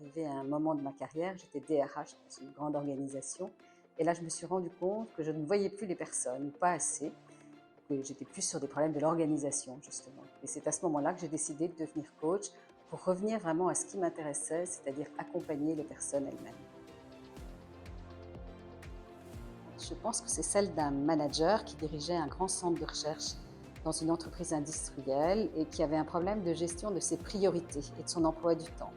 arrivé à un moment de ma carrière, j'étais DRH dans une grande organisation. Et là, je me suis rendu compte que je ne voyais plus les personnes, ou pas assez, que j'étais plus sur des problèmes de l'organisation, justement. Et c'est à ce moment-là que j'ai décidé de devenir coach pour revenir vraiment à ce qui m'intéressait, c'est-à-dire accompagner les personnes elles-mêmes. Je pense que c'est celle d'un manager qui dirigeait un grand centre de recherche dans une entreprise industrielle et qui avait un problème de gestion de ses priorités et de son emploi du temps.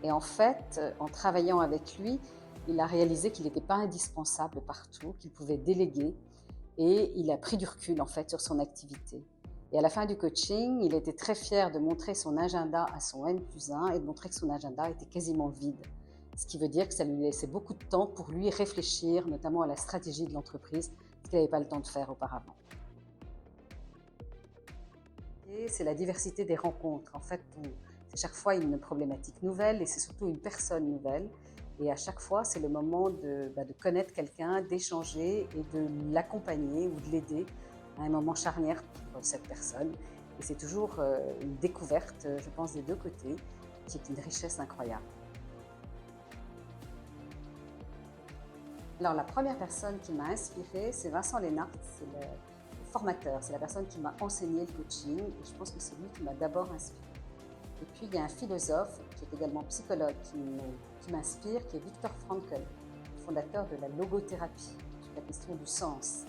Et en fait, en travaillant avec lui, il a réalisé qu'il n'était pas indispensable partout, qu'il pouvait déléguer et il a pris du recul en fait sur son activité. Et à la fin du coaching, il était très fier de montrer son agenda à son N+1 et de montrer que son agenda était quasiment vide. Ce qui veut dire que ça lui laissait beaucoup de temps pour lui réfléchir, notamment à la stratégie de l'entreprise, ce qu'il n'avait pas le temps de faire auparavant. Et c'est la diversité des rencontres. En fait, c'est chaque fois une problématique nouvelle et c'est surtout une personne nouvelle. Et à chaque fois, c'est le moment de connaître quelqu'un, d'échanger et de l'accompagner ou de l'aider à un moment charnière pour cette personne. Et c'est toujours une découverte, je pense, des deux côtés, qui est une richesse incroyable. Alors, la première personne qui m'a inspirée, c'est Vincent Lénart, c'est le formateur, c'est la personne qui m'a enseigné le coaching et je pense que c'est lui qui m'a d'abord inspirée. Et puis, il y a un philosophe qui est également psychologue qui m'inspire, qui est Viktor Frankl, fondateur de la logothérapie, sur la question du sens.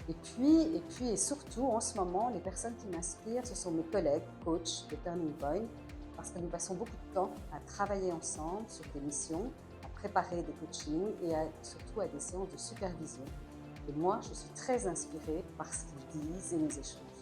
Et surtout, en ce moment, les personnes qui m'inspirent, ce sont mes collègues, coachs de Turning Point, parce que nous passons beaucoup de temps à travailler ensemble sur des missions, à préparer des coachings et surtout à des séances de supervision. Et moi, je suis très inspirée par ce qu'ils disent et nos échanges.